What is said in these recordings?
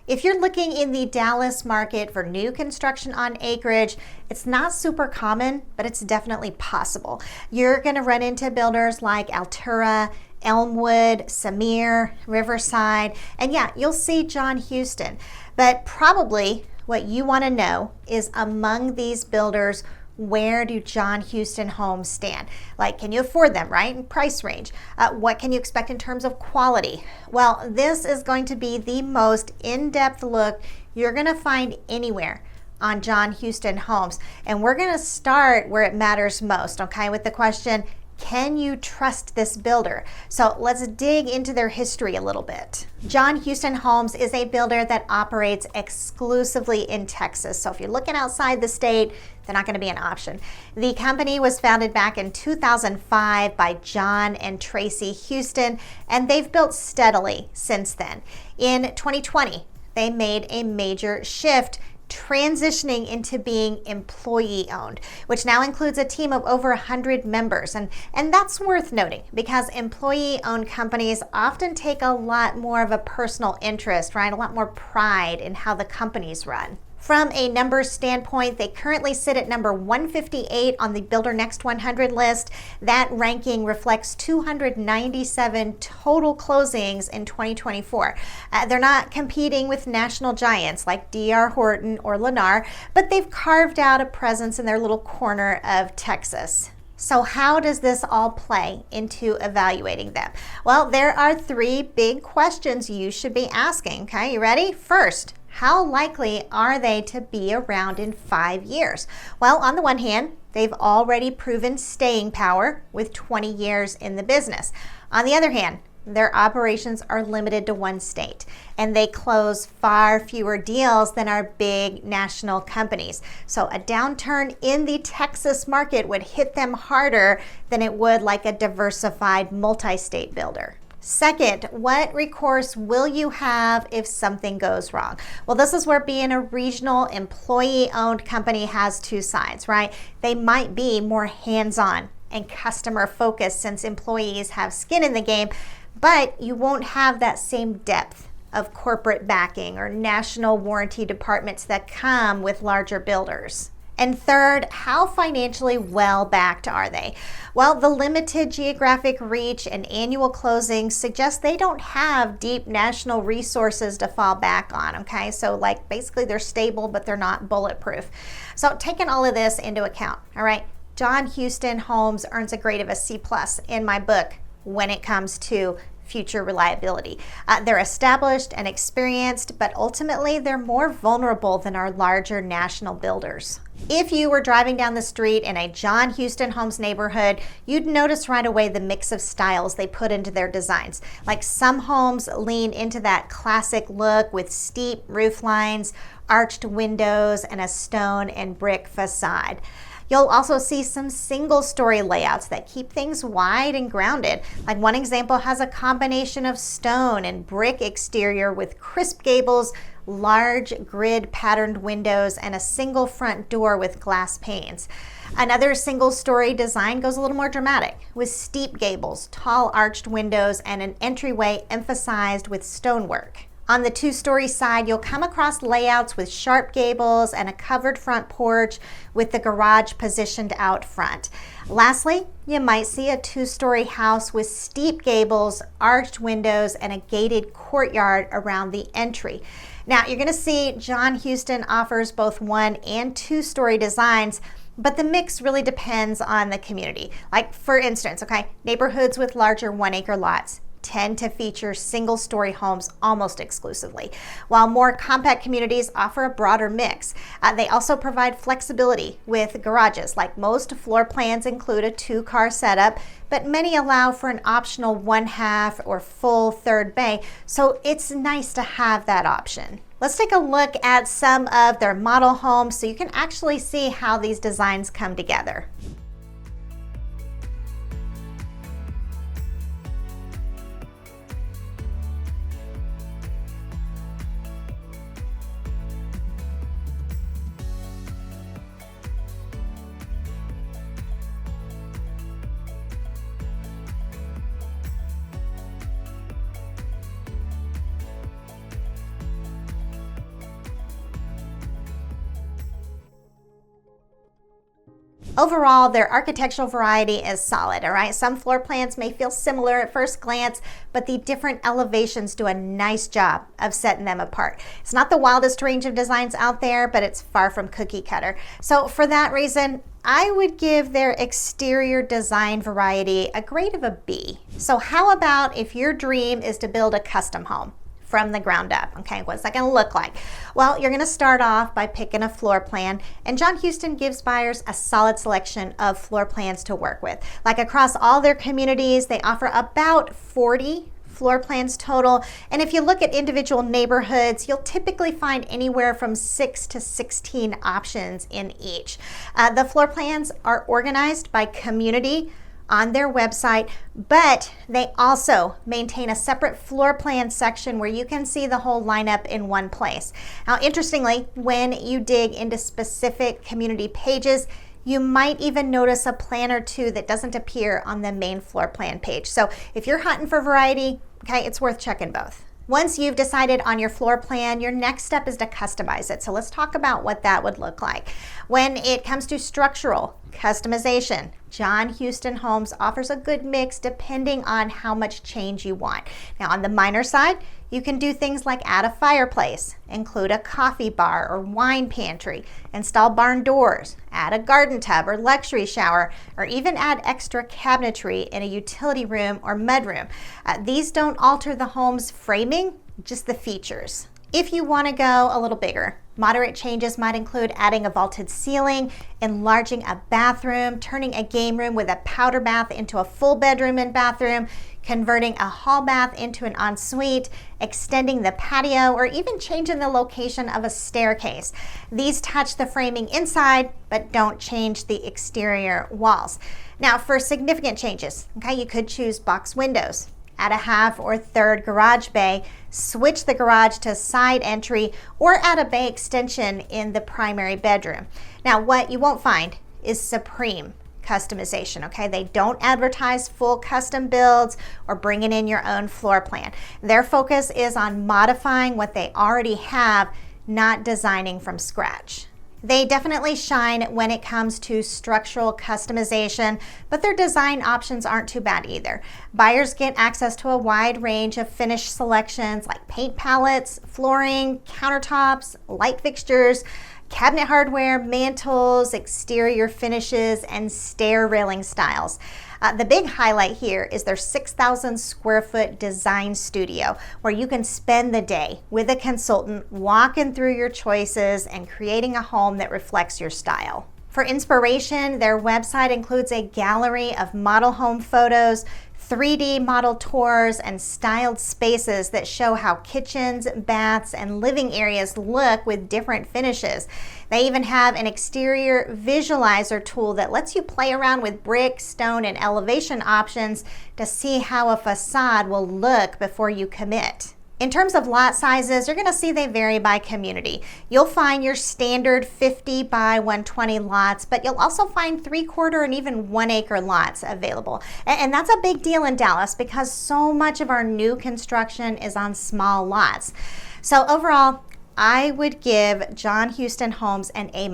If you're looking in the Dallas market for new construction on acreage, it's not super common, but it's definitely possible. You're going to run into builders like Altura, Elmwood, Sumeer, Riverside, and yeah, you'll see John Houston. But probably what you want to know is, among these builders, where do John Houston homes stand? Like, can you afford them, right? Price range. What can you expect in terms of quality? Well, this is going to be the most in-depth look you're going to find anywhere on John Houston homes. And we're going to start where it matters most, okay, with the question, can you trust this builder? So let's dig into their history a little bit. John Houston Homes is a builder that operates exclusively in Texas. So if you're looking outside the state, they're not going to be an option. The company was founded back in 2005 by John and Tracy Houston, and they've built steadily since then. In 2020, they made a major shift, transitioning into being employee-owned, which now includes a team of over 100 members. And that's worth noting because employee-owned companies often take a lot more of a personal interest, right? A lot more pride in how the companies run. From a numbers standpoint, they currently sit at number 158 on the Builder Next 100 list. That ranking reflects 297 total closings in 2024. They're not competing with national giants like D.R. Horton or Lennar, but they've carved out a presence in their little corner of Texas. So how does this all play into evaluating them? Well, there are three big questions you should be asking, okay? You ready? First, how likely are they to be around in 5 years? Well, on the one hand, they've already proven staying power with 20 years in the business. On the other hand, their operations are limited to one state, and they close far fewer deals than our big national companies. So a downturn in the Texas market would hit them harder than it would like a diversified multi-state builder. Second, what recourse will you have if something goes wrong? Well, this is where being a regional employee-owned company has two sides, right? They might be more hands-on and customer-focused since employees have skin in the game, but you won't have that same depth of corporate backing or national warranty departments that come with larger builders. And third, how financially well backed are they? Well, the limited geographic reach and annual closings suggest they don't have deep national resources to fall back on, okay? So like basically they're stable, but they're not bulletproof. So taking all of this into account, all right, John Houston Homes earns a grade of a C+ in my book when it comes to future reliability. They're established and experienced, but ultimately they're more vulnerable than our larger national builders. If you were driving down the street in a John Houston Homes neighborhood, you'd notice right away the mix of styles they put into their designs. Like some homes lean into that classic look with steep roof lines, arched windows, and a stone and brick facade. You'll also see some single-story layouts that keep things wide and grounded. Like one example has a combination of stone and brick exterior with crisp gables, large grid patterned windows, and a single front door with glass panes. Another single-story design goes a little more dramatic with steep gables, tall arched windows, and an entryway emphasized with stonework. On the two-story side, you'll come across layouts with sharp gables and a covered front porch with the garage positioned out front. Lastly, you might see a two-story house with steep gables, arched windows, and a gated courtyard around the entry. Now, you're going to see John Houston offers both one- and two-story designs, but the mix really depends on the community. Like, for instance, okay, neighborhoods with larger 1-acre lots tend to feature single-story homes almost exclusively, while more compact communities offer a broader mix. They also provide flexibility with garages, like most floor plans include a 2-car setup, but many allow for an optional 1/2 or full third bay, so it's nice to have that option. Let's take a look at some of their model homes so you can actually see how these designs come together. Overall, their architectural variety is solid, all right? Some floor plans may feel similar at first glance, but the different elevations do a nice job of setting them apart. It's not the wildest range of designs out there, but it's far from cookie cutter. So for that reason, I would give their exterior design variety a grade of a B. So how about if your dream is to build a custom home from the ground up? Okay, what's that going to look like? Well, you're going to start off by picking a floor plan, and John Houston gives buyers a solid selection of floor plans to work with. Like across all their communities, they offer about 40 floor plans total, and if you look at individual neighborhoods, you'll typically find anywhere from 6 to 16 options in each. The floor plans are organized by community on their website, but they also maintain a separate floor plan section where you can see the whole lineup in one place. Now, interestingly, when you dig into specific community pages, you might even notice a plan or two that doesn't appear on the main floor plan page. So if you're hunting for variety, okay, it's worth checking both. Once you've decided on your floor plan, your next step is to customize it. So let's talk about what that would look like. When it comes to structural customization, John Houston Homes offers a good mix depending on how much change you want. Now on the minor side, you can do things like add a fireplace, include a coffee bar or wine pantry, install barn doors, add a garden tub or luxury shower, or even add extra cabinetry in a utility room or mudroom. These don't alter the home's framing, just the features. If you want to go a little bigger, moderate changes might include adding a vaulted ceiling, enlarging a bathroom, turning a game room with a powder bath into a full bedroom and bathroom, converting a hall bath into an ensuite, extending the patio, or even changing the location of a staircase. These touch the framing inside, but don't change the exterior walls. Now, for significant changes, okay, you could choose box windows, add a half or third garage bay, switch the garage to side entry, or add a bay extension in the primary bedroom. Now, what you won't find is supreme customization, okay? They don't advertise full custom builds or bringing in your own floor plan. Their focus is on modifying what they already have, not designing from scratch. They definitely shine when it comes to structural customization, but their design options aren't too bad either. Buyers get access to a wide range of finish selections like paint palettes, flooring, countertops, light fixtures, cabinet hardware, mantles, exterior finishes, and stair railing styles. The big highlight here is their 6,000 square foot design studio, where you can spend the day with a consultant walking through your choices and creating a home that reflects your style. For inspiration, their website includes a gallery of model home photos, 3D model tours, and styled spaces that show how kitchens, baths, and living areas look with different finishes. They even have an exterior visualizer tool that lets you play around with brick, stone, and elevation options to see how a facade will look before you commit. In terms of lot sizes, you're going to see they vary by community. You'll find your standard 50 by 120 lots, but you'll also find 3/4 and even 1 acre lots available. And that's a big deal in Dallas because so much of our new construction is on small lots. So overall, I would give John Houston Homes an A-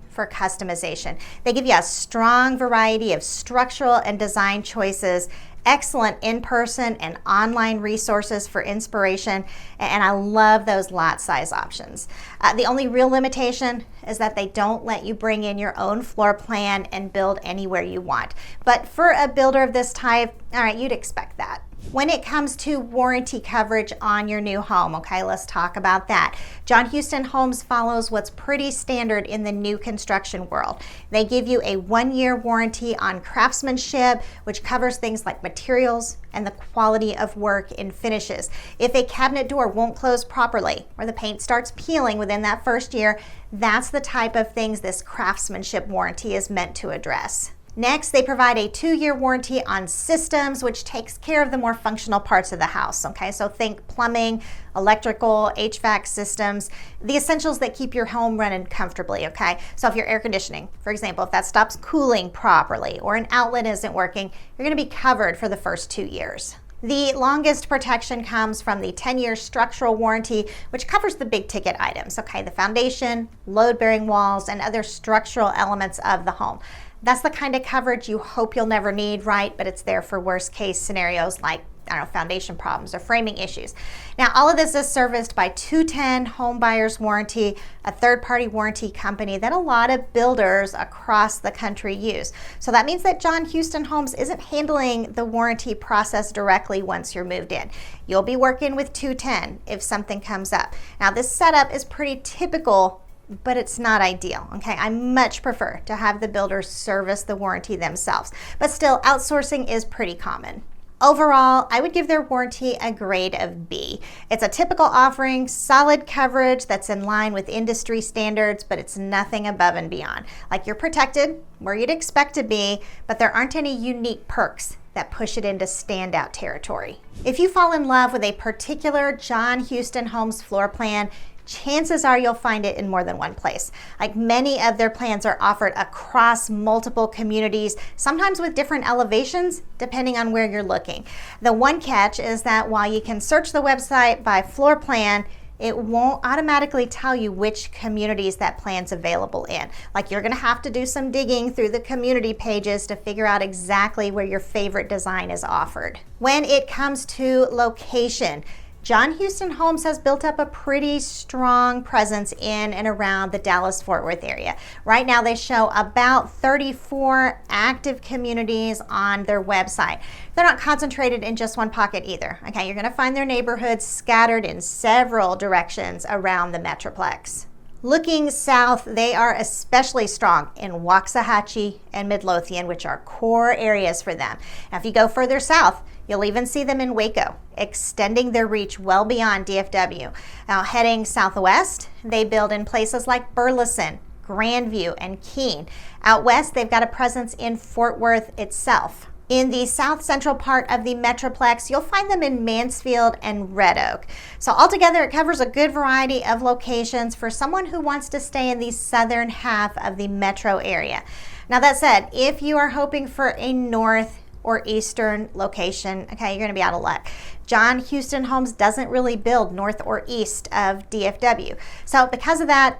for customization. They give you a strong variety of structural and design choices, excellent in-person and online resources for inspiration, and I love those lot size options. The only real limitation is that they don't let you bring in your own floor plan and build anywhere you want. But for a builder of this type, all right, you'd expect that. When it comes to warranty coverage on your new home, okay, let's talk about that. John Houston Homes follows what's pretty standard in the new construction world. They give you a 1-year warranty on craftsmanship, which covers things like materials and the quality of work in finishes. If a cabinet door won't close properly or the paint starts peeling within that first year, that's the type of things this craftsmanship warranty is meant to address. Next, they provide a 2-year warranty on systems, which takes care of the more functional parts of the house, okay? So think plumbing, electrical, HVAC systems, the essentials that keep your home running comfortably, okay? So if your air conditioning, for example, if that stops cooling properly or an outlet isn't working, you're gonna be covered for the first 2 years. The longest protection comes from the 10-year structural warranty, which covers the big ticket items, okay? The foundation, load-bearing walls, and other structural elements of the home. That's the kind of coverage you hope you'll never need, right? But it's there for worst case scenarios like, I don't know, foundation problems or framing issues. Now, all of this is serviced by 210 Home Buyers Warranty, a third-party warranty company that a lot of builders across the country use. So that means that John Houston Homes isn't handling the warranty process directly once you're moved in. You'll be working with 210 if something comes up. Now, this setup is pretty typical, but it's not ideal, okay? I much prefer to have the builders service the warranty themselves, but still, outsourcing is pretty common. Overall, I would give their warranty a grade of B. It's a typical offering, solid coverage that's in line with industry standards, but it's nothing above and beyond. Like, you're protected where you'd expect to be, but there aren't any unique perks that push it into standout territory. If you fall in love with a particular John Houston Homes floor plan, chances are you'll find it in more than one place. Like, many of their plans are offered across multiple communities, sometimes with different elevations depending on where you're looking. The one catch is that while you can search the website by floor plan, it won't automatically tell you which communities that plan's available in. Like, you're gonna have to do some digging through the community pages to figure out exactly where your favorite design is offered. When it comes to location, John Houston Homes has built up a pretty strong presence in and around the Dallas-Fort Worth area. Right now they show about 34 active communities on their website. They're not concentrated in just one pocket either. Okay, you're gonna find their neighborhoods scattered in several directions around the Metroplex. Looking south, they are especially strong in Waxahachie and Midlothian, which are core areas for them. Now, if you go further south, you'll even see them in Waco, extending their reach well beyond DFW. Now, heading southwest, they build in places like Burleson, Grandview, and Keene. Out west, they've got a presence in Fort Worth itself. In the south central part of the Metroplex, you'll find them in Mansfield and Red Oak. So altogether, it covers a good variety of locations for someone who wants to stay in the southern half of the metro area. Now, that said, if you are hoping for a north or eastern location, okay, you're gonna be out of luck. John Houston Homes doesn't really build north or east of DFW. So because of that,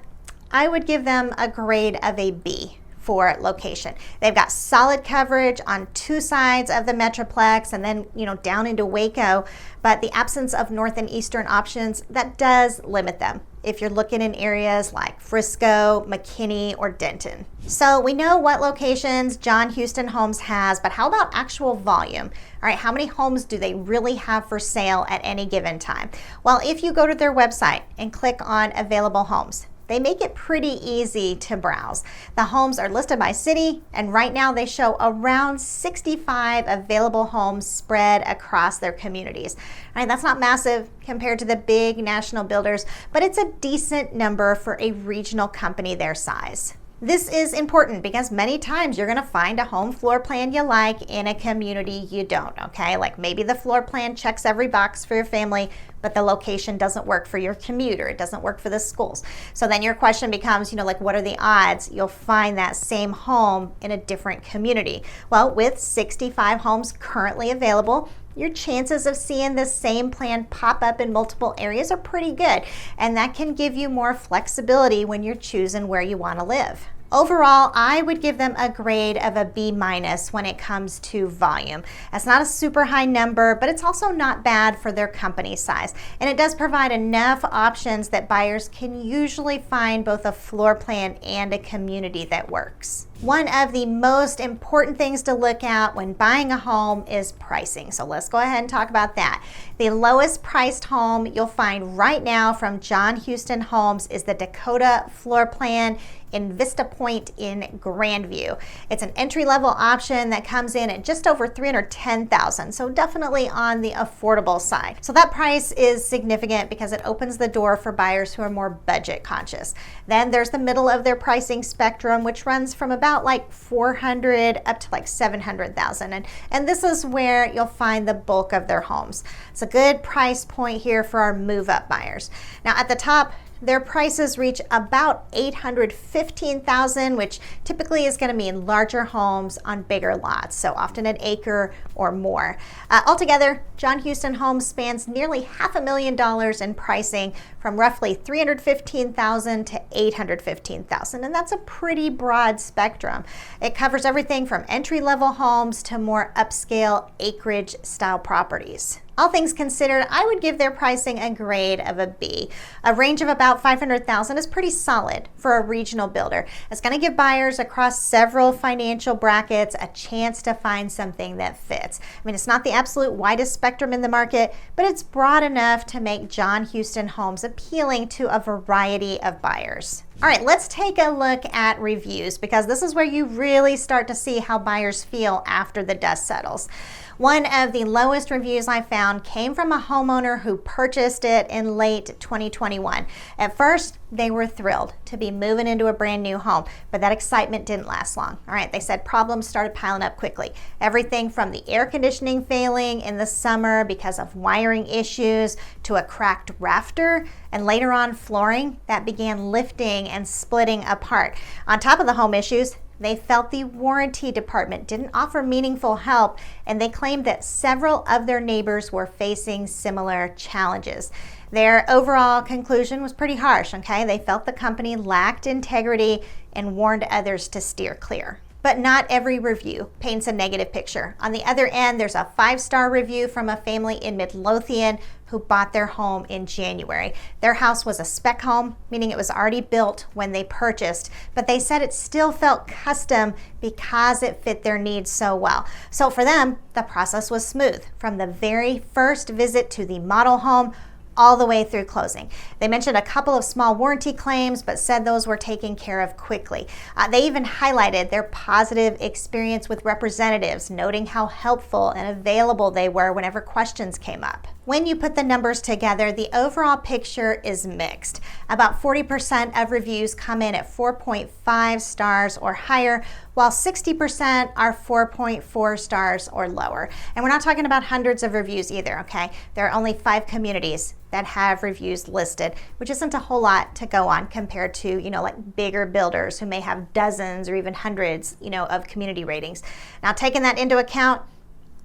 I would give them a grade of a B for location. They've got solid coverage on two sides of the Metroplex and then, down into Waco, but the absence of north and eastern options, that does limit them if you're looking in areas like Frisco, McKinney, or Denton. So we know what locations John Houston Homes has, but how about actual volume? All right, how many homes do they really have for sale at any given time? Well, if you go to their website and click on available homes, they make it pretty easy to browse. The homes are listed by city, and right now they show around 65 available homes spread across their communities. All right, that's not massive compared to the big national builders, but it's a decent number for a regional company their size. This is important because many times you're gonna find a home floor plan you like in a community you don't, okay? Like, maybe the floor plan checks every box for your family, but the location doesn't work for your commute, or it doesn't work for the schools. So then your question becomes, what are the odds you'll find that same home in a different community? Well, with 65 homes currently available, your chances of seeing this same plan pop up in multiple areas are pretty good, and that can give you more flexibility when you're choosing where you want to live. Overall, I would give them a grade of a B- when it comes to volume. That's not a super high number, but it's also not bad for their company size. And it does provide enough options that buyers can usually find both a floor plan and a community that works. One of the most important things to look at when buying a home is pricing. So let's go ahead and talk about that. The lowest priced home you'll find right now from John Houston Homes is the Dakota floor plan in Vista Point in Grandview. It's an entry-level option that comes in at just over $310,000, so definitely on the affordable side. So that price is significant because it opens the door for buyers who are more budget conscious. Then there's the middle of their pricing spectrum, which runs from about like $400,000 up to like $700,000, and this is where you'll find the bulk of their homes. It's a good price point here for our move-up buyers. Now at the top, their prices reach about $815,000, which typically is going to mean larger homes on bigger lots, so often an acre or more. Altogether, John Houston Homes spans nearly $500,000 in pricing, from roughly $315,000 to $815,000, and that's a pretty broad spectrum. It covers everything from entry-level homes to more upscale acreage style properties. All things considered, I would give their pricing a grade of a B. A range of about $500,000 is pretty solid for a regional builder. It's going to give buyers across several financial brackets a chance to find something that fits. I mean, it's not the absolute widest spectrum in the market, but it's broad enough to make John Houston Homes appealing to a variety of buyers. All right, let's take a look at reviews, because this is where you really start to see how buyers feel after the dust settles. One of the lowest reviews I found came from a homeowner who purchased it in late 2021. At first, they were thrilled to be moving into a brand new home, but that excitement didn't last long. All right, they said problems started piling up quickly. Everything from the air conditioning failing in the summer because of wiring issues, to a cracked rafter, and later on flooring that began lifting and splitting apart. On top of the home issues, they felt the warranty department didn't offer meaningful help, and they claimed that several of their neighbors were facing similar challenges. Their overall conclusion was pretty harsh, okay? They felt the company lacked integrity and warned others to steer clear. But not every review paints a negative picture. On the other end, there's a 5-star review from a family in Midlothian who bought their home in January. Their house was a spec home, meaning it was already built when they purchased, but they said it still felt custom because it fit their needs so well. So for them, the process was smooth from the very first visit to the model home all the way through closing. They mentioned a couple of small warranty claims, but said those were taken care of quickly. They even highlighted their positive experience with representatives, noting how helpful and available they were whenever questions came up. When you put the numbers together, the overall picture is mixed. About 40% of reviews come in at 4.5 stars or higher, while 60% are 4.4 stars or lower. And we're not talking about hundreds of reviews either, okay? There are only 5 communities that have reviews listed, which isn't a whole lot to go on compared to, like bigger builders who may have dozens or even hundreds, of community ratings. Now, taking that into account,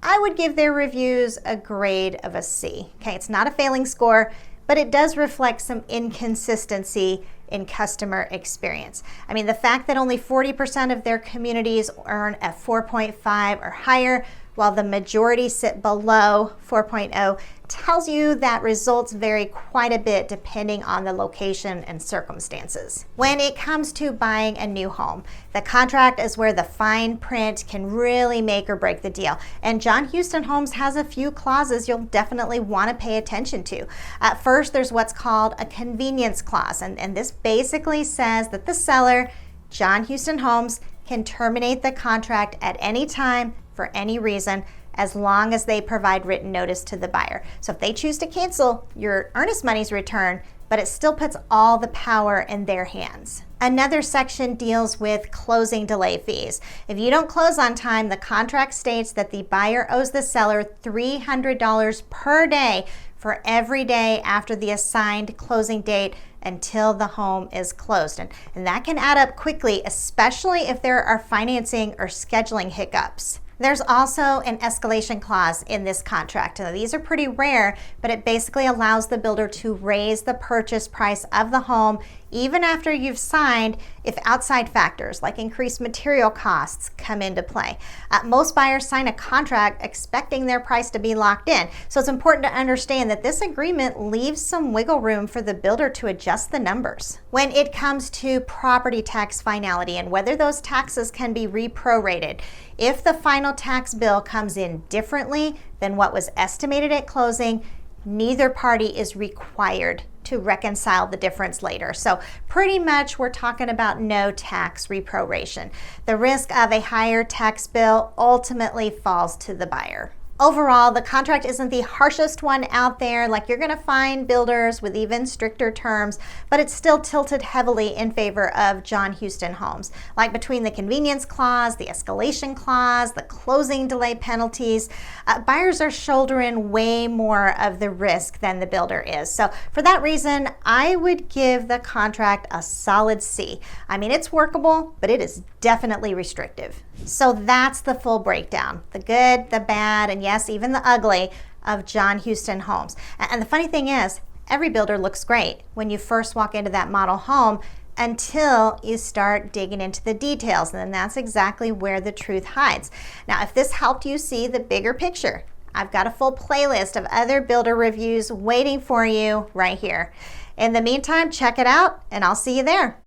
I would give their reviews a grade of a C. Okay, it's not a failing score, but it does reflect some inconsistency in customer experience. I mean, the fact that only 40% of their communities earn a 4.5 or higher, while the majority sit below 4.0, tells you that results vary quite a bit depending on the location and circumstances. When it comes to buying a new home, the contract is where the fine print can really make or break the deal. And John Houston Homes has a few clauses you'll definitely want to pay attention to. First, there's what's called a convenience clause, and this basically says that the seller, John Houston Homes, can terminate the contract at any time for any reason, as long as they provide written notice to the buyer. So if they choose to cancel, your earnest money's returned, but it still puts all the power in their hands. Another section deals with closing delay fees. If you don't close on time, the contract states that the buyer owes the seller $300 per day for every day after the assigned closing date until the home is closed. And that can add up quickly, especially if there are financing or scheduling hiccups. There's also an escalation clause in this contract. Now, these are pretty rare, but it basically allows the builder to raise the purchase price of the home even after you've signed if outside factors like increased material costs come into play. Most buyers sign a contract expecting their price to be locked in, so it's important to understand that this agreement leaves some wiggle room for the builder to adjust the numbers. When it comes to property tax finality and whether those taxes can be reprorated, if the final tax bill comes in differently than what was estimated at closing, neither party is required to reconcile the difference later. So pretty much we're talking about no tax reproration. The risk of a higher tax bill ultimately falls to the buyer. Overall, the contract isn't the harshest one out there. Like, you're going to find builders with even stricter terms, but it's still tilted heavily in favor of John Houston Homes. Like, between the convenience clause, the escalation clause, the closing delay penalties, buyers are shouldering way more of the risk than the builder is. So for that reason, I would give the contract a solid C. I mean, it's workable, but it is definitely restrictive. So that's the full breakdown, the good, the bad, and yes, even the ugly of John Houston Homes. And the funny thing is, every builder looks great when you first walk into that model home until you start digging into the details, and then that's exactly where the truth hides. Now, if this helped you see the bigger picture, I've got a full playlist of other builder reviews waiting for you right here. In the meantime, check it out, and I'll see you there.